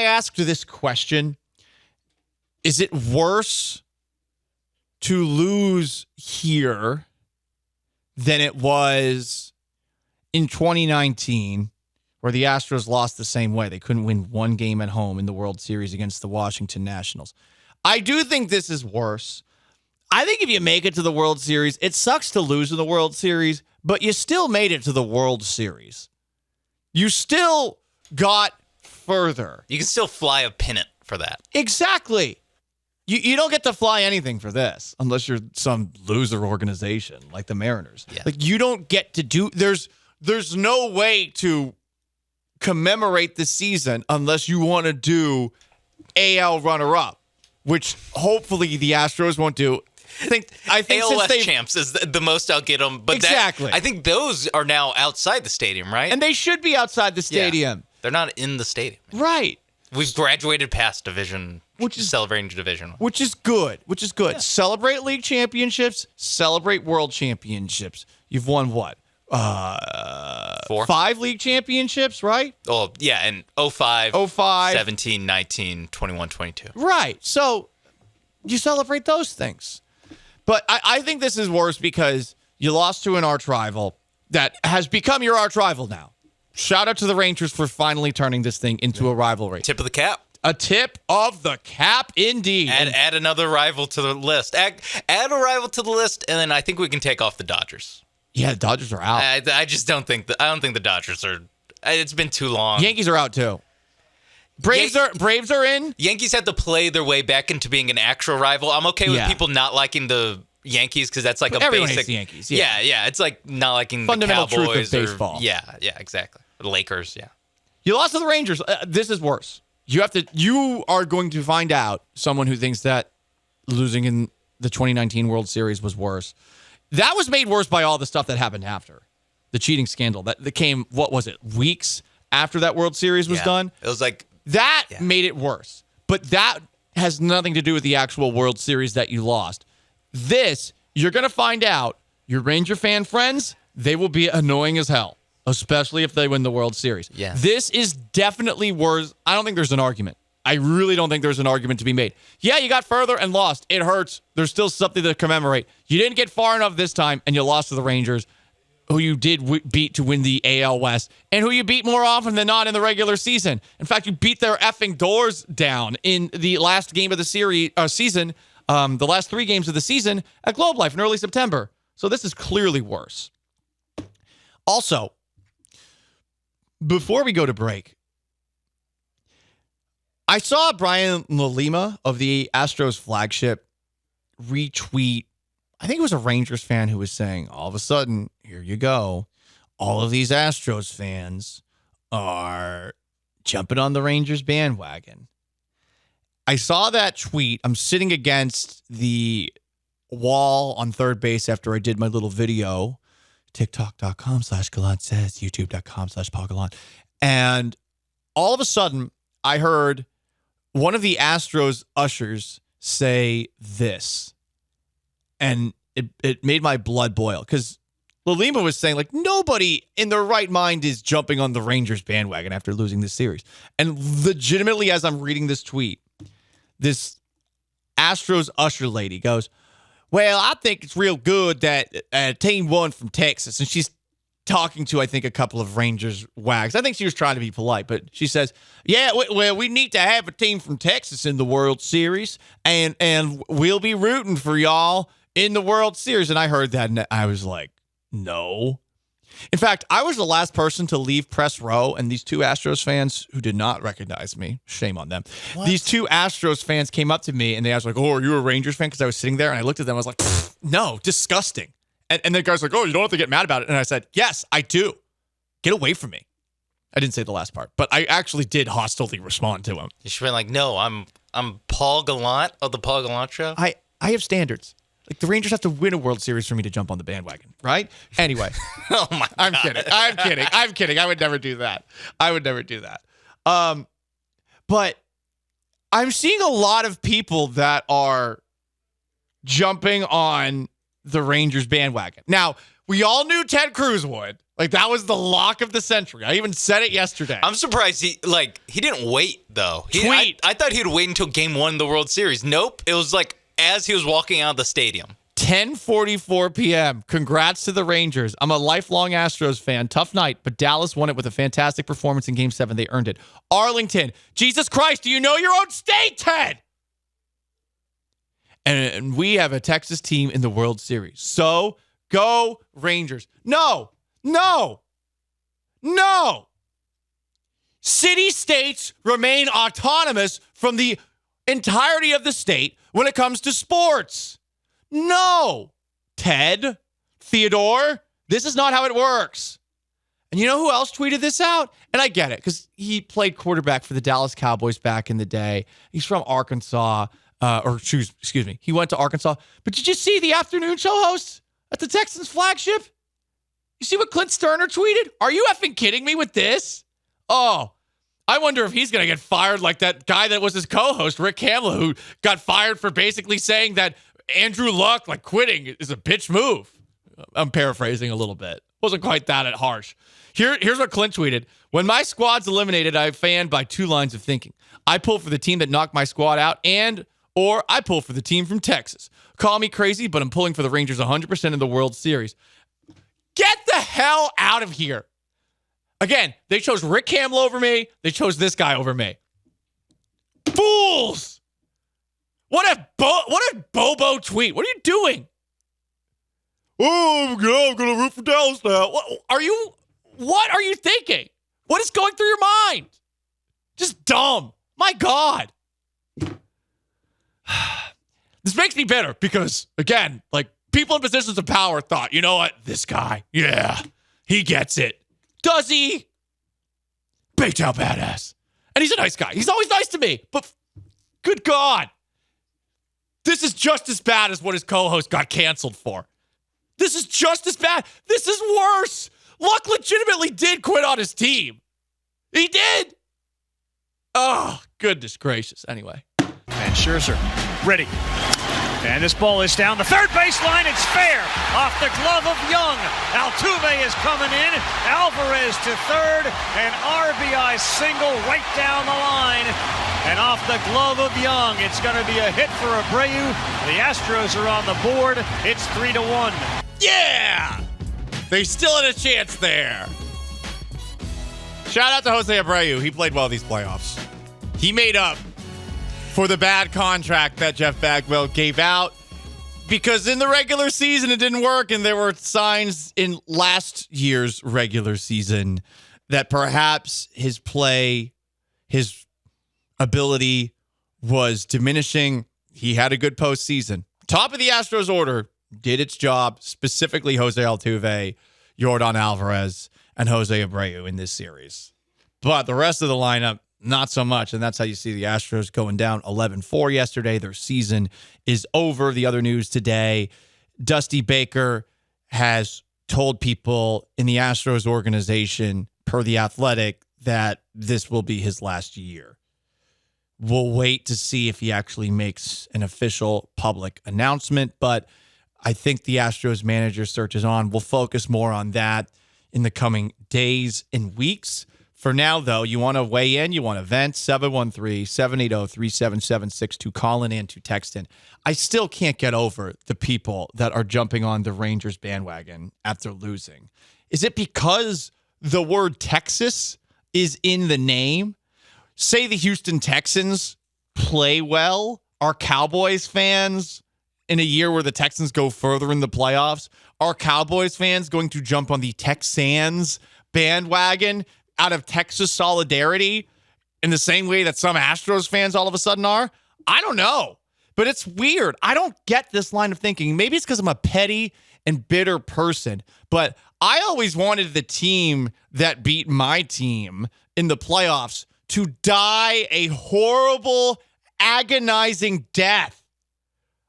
I asked this question, is it worse to lose here than it was in 2019, where the Astros lost the same way? They couldn't win one game at home in the World Series against the Washington Nationals. I do think this is worse. I think if you make it to the World Series, it sucks to lose in the World Series, but you still made it to the World Series. You still got further. You can still fly a pennant for that. Exactly. You don't get to fly anything for this unless you're some loser organization like the Mariners. Yeah. Like, you don't get to do. There's no way to commemorate the season unless you want to do AL runner-up, which hopefully the Astros won't do. I think AL West champs is the most I'll get them. But exactly. I think those are now outside the stadium, right? And they should be outside the stadium. Yeah. They're not in the stadium. Right. We've graduated past division, celebrating division. Which is good. Yeah. Celebrate league championships. Celebrate world championships. You've won what? 4? 5 league championships, right? Oh, yeah, and 05, 17, 19, 21, 22. Right. So you celebrate those things. But I think this is worse because you lost to an arch rival that has become your arch rival now. Shout out to the Rangers for finally turning this thing into a rivalry. Tip of the cap. A tip of the cap, indeed. Add another rival to the list. Add a rival to the list, and then I think we can take off the Dodgers. Yeah, the Dodgers are out. I just don't think the Dodgers are. It's been too long. Yankees are out too. Braves are in. Yankees had to play their way back into being an actual rival. I'm okay with people not liking the Yankees because that's like everyone basic. Hates the Yankees. Yeah. It's like not liking fundamental the Cowboys truth of baseball. Yeah, exactly. The Lakers. Yeah. You lost to the Rangers. This is worse. You are going to find out someone who thinks that losing in the 2019 World Series was worse. That was made worse by all the stuff that happened after the cheating scandal that came. What was it? Weeks after that World Series was done. It was like that made it worse. But that has nothing to do with the actual World Series that you lost. This, you're going to find out. Your Ranger fan friends, they will be annoying as hell, especially if they win the World Series. Yeah. This is definitely worse. I don't think there's an argument. I really don't think there's an argument to be made. Yeah, you got further and lost. It hurts. There's still something to commemorate. You didn't get far enough this time, and you lost to the Rangers, who you did beat to win the AL West, and who you beat more often than not in the regular season. In fact, you beat their effing doors down in the last game of the season, the last 3 games of the season at Globe Life in early September. So this is clearly worse. Also, before we go to break, I saw Brian Lalima of the Astros flagship retweet, I think it was a Rangers fan who was saying, all of a sudden, here you go, all of these Astros fans are jumping on the Rangers bandwagon. I saw that tweet. I'm sitting against the wall on third base after I did my little video, TikTok.com/Gallant says, YouTube.com/Paul Gallant. And all of a sudden, I heard one of the Astros ushers say this, and it made my blood boil because Lalima was saying, like, nobody in their right mind is jumping on the Rangers bandwagon after losing this series. And legitimately, as I'm reading this tweet, this Astros usher lady goes, well, I think it's real good that a team won from Texas. And she's talking to, I think, a couple of Rangers wags. I think she was trying to be polite, but she says, yeah, well, we need to have a team from Texas in the World Series, and we'll be rooting for y'all in the World Series. And I heard that, and I was like, no. In fact, I was the last person to leave press row, and these 2 Astros fans who did not recognize me, shame on them. What? These 2 Astros fans came up to me, and they asked, like, oh, are you a Rangers fan? Because I was sitting there, and I looked at them, I was like, no, disgusting. And the guy's like, oh, you don't have to get mad about it. And I said, yes, I do. Get away from me. I didn't say the last part, but I actually did hostilely respond to him. You should be like, no, I'm Paul Gallant of the Paul Gallant Show. I have standards. Like, the Rangers have to win a World Series for me to jump on the bandwagon, right? Anyway. Oh, my God. I'm kidding. I would never do that. But I'm seeing a lot of people that are jumping on the Rangers bandwagon. Now, we all knew Ted Cruz would. Like, that was the lock of the century. I even said it yesterday. I'm surprised he didn't wait, though. I thought he'd wait until Game 1 of the World Series. Nope. It was like as he was walking out of the stadium. 10:44 p.m. Congrats to the Rangers. I'm a lifelong Astros fan. Tough night, but Dallas won it with a fantastic performance in Game 7. They earned it. Arlington. Jesus Christ, do you know your own state, Ted? And we have a Texas team in the World Series. So, go Rangers. No. City-states remain autonomous from the entirety of the state when it comes to sports. No, Ted, Theodore, this is not how it works. And you know who else tweeted this out? And I get it, because he played quarterback for the Dallas Cowboys back in the day. He's from Arkansas, excuse me. He went to Arkansas. But did you see the afternoon show host at the Texans flagship? You see what Clint Sterner tweeted? Are you effing kidding me with this? Oh, I wonder if he's going to get fired like that guy that was his co-host, Rick Kamla, who got fired for basically saying that Andrew Luck, quitting is a bitch move. I'm paraphrasing a little bit. Wasn't quite that harsh. Here's what Clint tweeted. When my squad's eliminated, I fan by two lines of thinking. I pull for the team that knocked my squad out or I pull for the team from Texas. Call me crazy, but I'm pulling for the Rangers 100% in the World Series. Get the hell out of here. Again, they chose Rick Kamla over me. They chose this guy over me. Fools! What a Bobo tweet. What are you doing? Oh, yeah, I'm going to root for Dallas now. What are you thinking? What is going through your mind? Just dumb. My God. This makes me bitter because, again, people in positions of power thought, you know what? This guy, yeah, he gets it. Does he? Big town badass. And he's a nice guy. He's always nice to me. But good God. This is just as bad as what his co-host got canceled for. This is just as bad. This is worse. Luck legitimately did quit on his team. He did. Oh, goodness gracious. Anyway. And Scherzer, ready. And this ball is down the third baseline. It's fair. Off the glove of Young. Altuve is coming in. Alvarez to third. An RBI single right down the line. And off the glove of Young, it's going to be a hit for Abreu. The Astros are on the board. It's 3-1. Yeah! They still had a chance there. Shout out to Jose Abreu. He played well these playoffs. He made up for the bad contract that Jeff Bagwell gave out because in the regular season it didn't work, and there were signs in last year's regular season that perhaps his play, his ability was diminishing. He had a good postseason. Top of the Astros order did its job, specifically Jose Altuve, Yordan Alvarez, and Jose Abreu in this series. But the rest of the lineup, not so much, and that's how you see the Astros going down 11-4 yesterday. Their season is over. The other news today, Dusty Baker has told people in the Astros organization, per The Athletic, that this will be his last year. We'll wait to see if he actually makes an official public announcement, but I think the Astros manager search is on. We'll focus more on that in the coming days and weeks. For now, though, you want to weigh in, you want to vent, 713-780-3776 call in and to text in. I still can't get over the people that are jumping on the Rangers bandwagon after losing. Is it because the word Texas is in the name? Say the Houston Texans play well. Are Cowboys fans, in a year where the Texans go further in the playoffs, are Cowboys fans going to jump on the Texans bandwagon out of Texas solidarity in the same way that some Astros fans all of a sudden are? I don't know, but it's weird. I don't get this line of thinking. Maybe it's because I'm a petty and bitter person, but I always wanted the team that beat my team in the playoffs to die a horrible, agonizing death.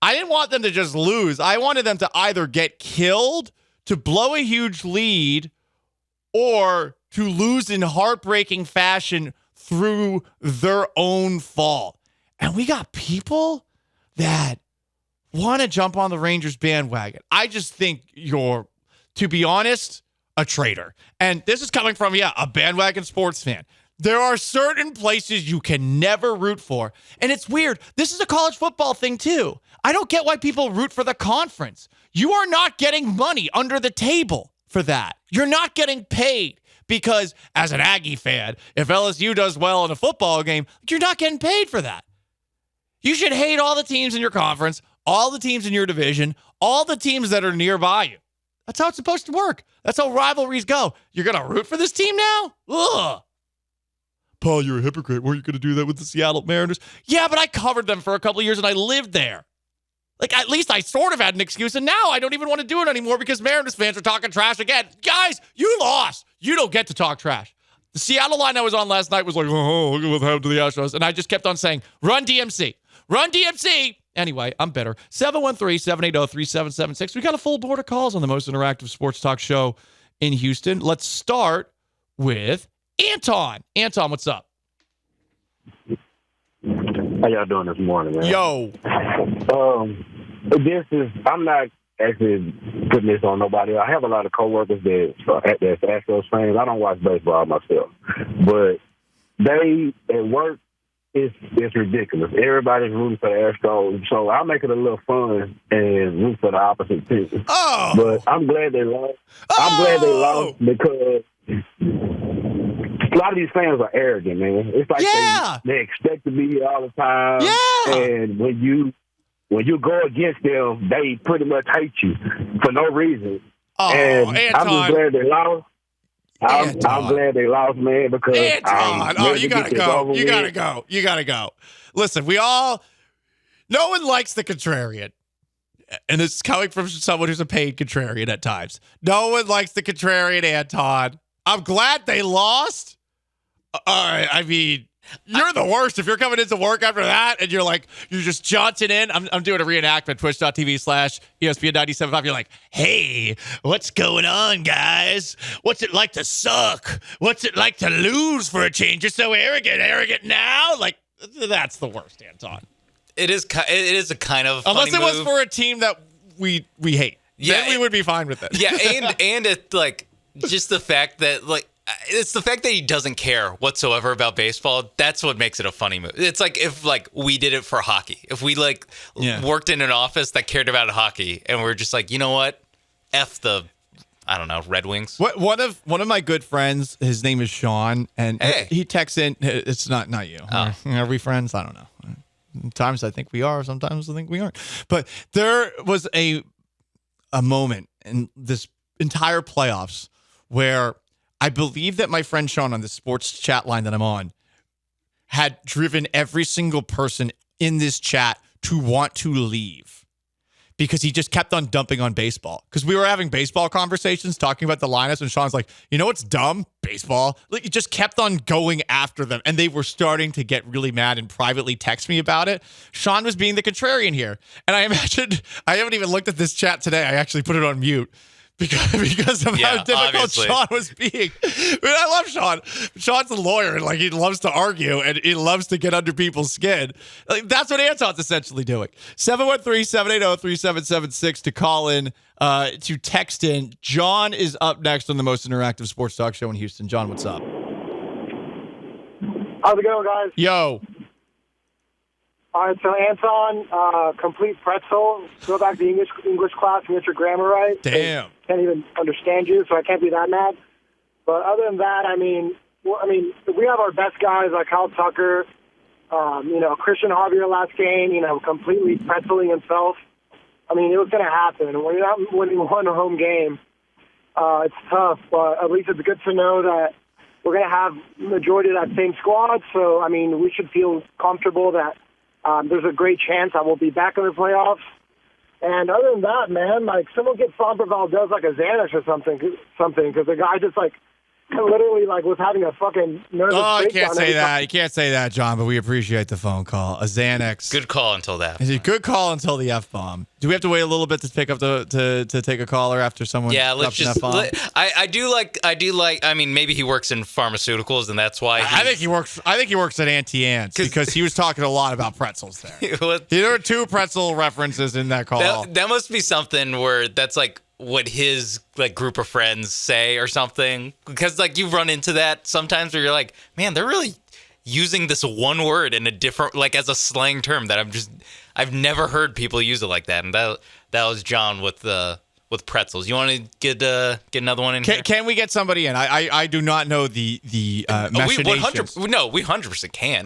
I didn't want them to just lose. I wanted them to either get killed, to blow a huge lead, or to lose in heartbreaking fashion through their own fault. And we got people that want to jump on the Rangers bandwagon. I just think to be honest, a traitor. And this is coming from, a bandwagon sports fan. There are certain places you can never root for. And it's weird. This is a college football thing, too. I don't get why people root for the conference. You are not getting money under the table for that. You're not getting paid because, as an Aggie fan, if LSU does well in a football game, you're not getting paid for that. You should hate all the teams in your conference, all the teams in your division, all the teams that are nearby you. That's how it's supposed to work. That's how rivalries go. You're going to root for this team now? Ugh. Paul, you're a hypocrite. Weren't you going to do that with the Seattle Mariners? Yeah, but I covered them for a couple of years and I lived there. Like, at least I sort of had an excuse, and now I don't even want to do it anymore because Mariners fans are talking trash again. Guys, you lost. You don't get to talk trash. The Seattle line I was on last night was like, oh, look at what happened to the Astros. And I just kept on saying, run DMC. Run DMC. Anyway, I'm better. 713-780-3776. We got a full board of calls on the most interactive sports talk show in Houston. Let's start with Anton. Anton, what's up? How y'all doing this morning, man? Yo. I'm not actually putting this on nobody. I have a lot of coworkers that's Astros fans. I don't watch baseball myself, but they at work, it's ridiculous. Everybody's rooting for the Astros, so I make it a little fun and root for the opposite team. Oh. But I'm glad they lost. I'm glad they lost because a lot of these fans are arrogant, man. It's like they expect to be here all the time. Yeah. And when you go against them, they pretty much hate you for no reason. Oh, and Anton. I'm just glad they lost. I'm glad they lost, man, because Anton. You gotta go. You gotta go. You gotta go. Listen, no one likes the contrarian. And it's coming from someone who's a paid contrarian at times. No one likes the contrarian, Anton. I'm glad they lost. I mean, you're the worst. If you're coming into work after that and you're just jaunting in, I'm doing a reenactment, twitch.tv/ESPN 97.5. You're like, hey, what's going on, guys? What's it like to suck? What's it like to lose for a change? You're so arrogant now? Like, that's the worst, Anton. It is a kind of unless funny it was move. for a team that we hate. Yeah, then we would be fine with it. Yeah, and it's like just the fact that it's the fact that he doesn't care whatsoever about baseball. That's what makes it a funny move. It's like if we did it for hockey. If we worked in an office that cared about hockey and we're just like, you know what? F the Red Wings. One of my good friends, his name is Sean, and he texts in. It's not you. Oh. Are we friends? I don't know. Sometimes I think we are. Sometimes I think we aren't. But there was a moment in this entire playoffs where I believe that my friend Sean on the sports chat line that I'm on had driven every single person in this chat to want to leave because he just kept on dumping on baseball. Because we were having baseball conversations talking about the lineups, and Sean's like, you know what's dumb? Baseball. Like, he just kept on going after them, and they were starting to get really mad and privately text me about it. Sean was being the contrarian here. And I imagined, I haven't even looked at this chat today. I actually put it on mute. Because of how difficult obviously. Sean was being. I mean, I love Sean. Sean's a lawyer, and he loves to argue, and he loves to get under people's skin. That's what Anton's essentially doing. 713-780-3776 to call in, to text in. John is up next on the most interactive sports talk show in Houston. John, what's up? How's it going, guys? Yo. All right, so Anton, complete pretzel. Go back to English class and get your grammar right. Damn. Can't even understand you, so I can't be that mad. But other than that, I mean, we have our best guys like Kyle Tucker, Christian Javier last game, completely pretzeling himself. I mean, it was going to happen. When you're not winning one home game, it's tough, but at least it's good to know that we're going to have majority of that same squad. So, I mean, we should feel comfortable that there's a great chance I will be back in the playoffs. And other than that, man, someone get Framber Valdez like a Xanax or something, because the guy just literally was having a fucking nervous breakdown. Oh, you can't say that. You can't say that, John, but we appreciate the phone call. A Xanax. Good call until that. Is a good call until the F-bomb. Do we have to wait a little bit to pick up to take a caller after someone let's just I do like I mean, maybe he works in pharmaceuticals and that's why I think he works at Auntie Anne's because he was talking a lot about pretzels there. There are two pretzel references in that call. That must be something where that's what his like group of friends say or something, because like you run into that sometimes where you're like, man, they're really using this one word in a different, like as a slang term that I've never heard people use it like that. And that was John with pretzels. You want to get another one in here? Can we get somebody in? I do not know the machinations. We 100% can.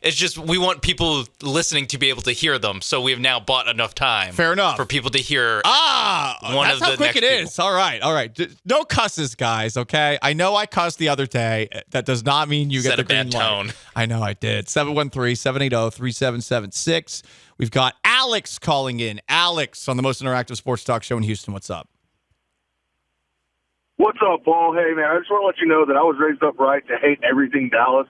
It's just we want people listening to be able to hear them. So we've now bought enough time. Fair enough. For people to hear. That's how quick it is. All right. No cusses, guys. Okay. I know I cussed the other day. That does not mean you get the green light. Tone. I know I did. 713-780-3776. We've got Alex calling in. Alex on the most interactive sports talk show in Houston. What's up? What's up, Paul? Hey, man, I just want to let you know that I was raised up right to hate everything Dallas.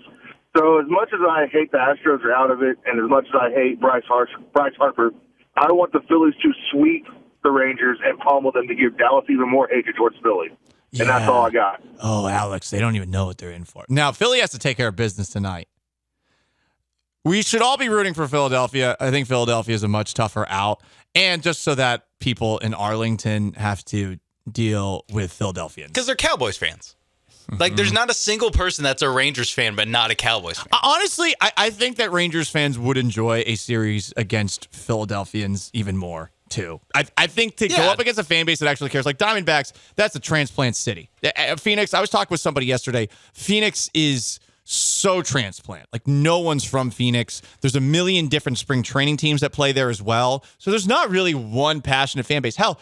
So as much as I hate the Astros are out of it, and as much as I hate Bryce Harper, I want the Phillies to sweep the Rangers and pummel them to give Dallas even more hatred towards Philly. Yeah. And that's all I got. Oh, Alex, they don't even know what they're in for. Now, Philly has to take care of business tonight. We should all be rooting for Philadelphia. I think Philadelphia is a much tougher out. And just so that people in Arlington have to deal with Philadelphians. Because they're Cowboys fans. Like, there's not a single person that's a Rangers fan but not a Cowboys fan. Honestly, I think that Rangers fans would enjoy a series against Philadelphians even more, too. I think to go up against a fan base that actually cares, like Diamondbacks, that's a transplant city. Phoenix, I was talking with somebody yesterday. Phoenix is so transplant. Like, no one's from Phoenix. There's a million different spring training teams that play there as well. So there's not really one passionate fan base. Hell,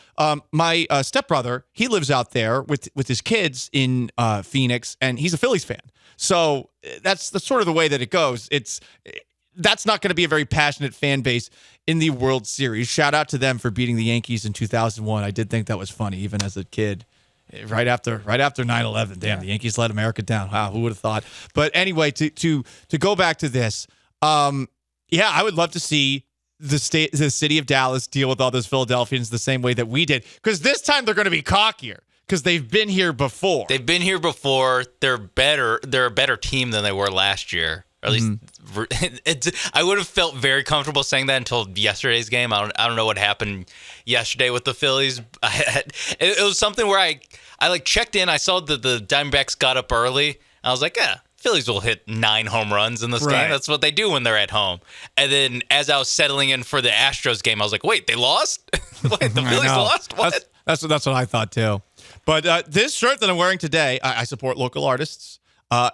my stepbrother, he lives out there with his kids in Phoenix, and he's a Phillies fan. So that's sort of the way that it goes. That's not going to be a very passionate fan base in the World Series. Shout out to them for beating the Yankees in 2001. I did think that was funny, even as a kid. Right after 9/11, damn, the Yankees let America down. Wow, who would have thought? But anyway, to go back to this, I would love to see the city of Dallas deal with all those Philadelphians the same way that we did, because this time they're going to be cockier because they've been here before. They're better. They're a better team than they were last year. Or at least I would have felt very comfortable saying that until yesterday's game. I don't know what happened yesterday with the Phillies. It was something where I like checked in. I saw that the Diamondbacks got up early. I was like, Phillies will hit 9 home runs in this game. That's what they do when they're at home. And then as I was settling in for the Astros game, I was like, wait, they lost? Wait, the Phillies lost? What? That's what I thought too. But this shirt that I'm wearing today, I support local artists.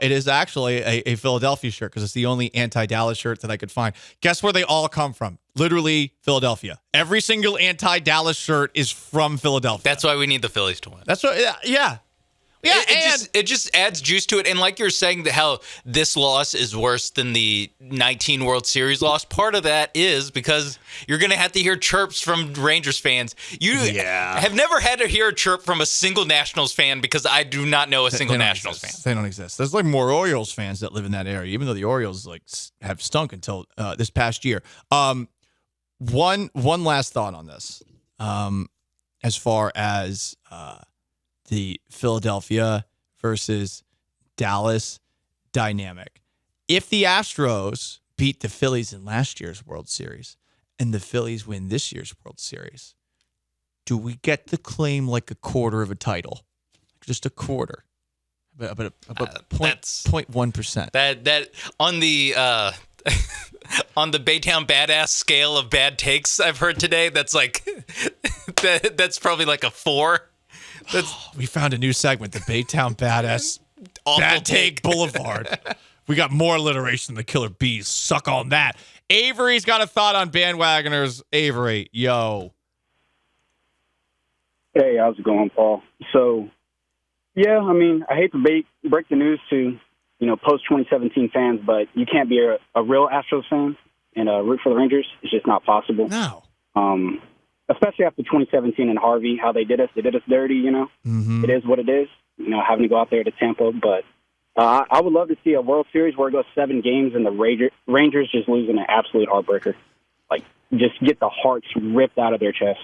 It is actually a Philadelphia shirt because it's the only anti-Dallas shirt that I could find. Guess where they all come from? Literally Philadelphia. Every single anti-Dallas shirt is from Philadelphia. That's why we need the Phillies to win. That's what. Yeah. It just adds juice to it. And like you're saying, that how this loss is worse than the 19 World Series loss, part of that is because you're going to have to hear chirps from Rangers fans. You have never had to hear a chirp from a single Nationals fan, because I do not know a single Nationals fan. They don't exist. There's like more Orioles fans that live in that area, even though the Orioles like have stunk until this past year. One last thought on this, as far as the Philadelphia versus Dallas dynamic. If the Astros beat the Phillies in last year's World Series and the Phillies win this year's World Series, do we get to claim like a quarter of a title? Just a quarter. About 0.1%. That on the on the Baytown Badass scale of bad takes I've heard today, that's like that's probably like a 4. We found a new segment, the Baytown Badass Bad Take Boulevard. We got more alliteration than the Killer Bees. Suck on that. Avery's got a thought on bandwagoners. Avery, yo. Hey, how's it going, Paul? So, yeah, I mean, I hate to break the news to, post-2017 fans, but you can't be a real Astros fan and root for the Rangers. It's just not possible. No. Especially after 2017 and Harvey, how they did us dirty, Mm-hmm. It is what it is, having to go out there to Tampa. But I would love to see a World Series where it goes 7 games and the Rangers just losing an absolute heartbreaker. Like, just get the hearts ripped out of their chest.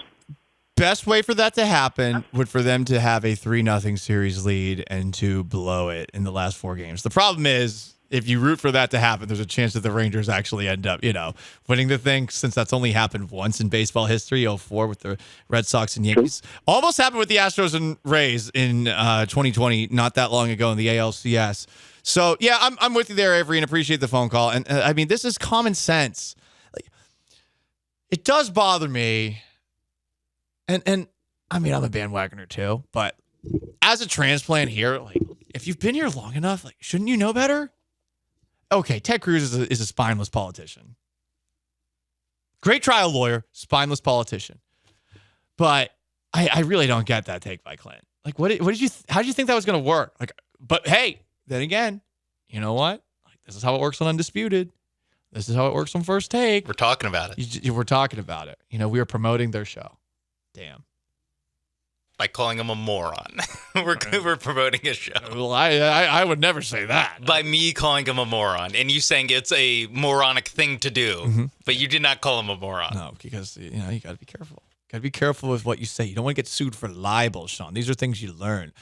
Best way for that to happen would for them to have a 3-0 series lead and to blow it in the last 4 games. The problem is if you root for that to happen, there's a chance that the Rangers actually end up, winning the thing, since that's only happened once in baseball history, 2004 with the Red Sox and Yankees. Almost happened with the Astros and Rays in 2020, not that long ago in the ALCS. So, yeah, I'm with you there, Avery, and appreciate the phone call. And, I mean, this is common sense. Like, it does bother me, and I mean, I'm a bandwagoner too, but as a transplant here, like, if you've been here long enough, like, shouldn't you know better? Okay, Ted Cruz is a spineless politician. Great trial lawyer, spineless politician. But I really don't get that take by Clint. Like, how did you think that was going to work? Like, but hey, then again, you know what? Like, this is how it works on Undisputed. This is how it works on First Take. We're talking about it. We're talking about it. We are promoting their show. Damn. By calling him a moron. we're promoting his show. Well, I would never say that. By me calling him a moron and you saying it's a moronic thing to do, but you did not call him a moron. No, because you got to be careful. Got to be careful with what you say. You don't want to get sued for libel, Sean. These are things you learn.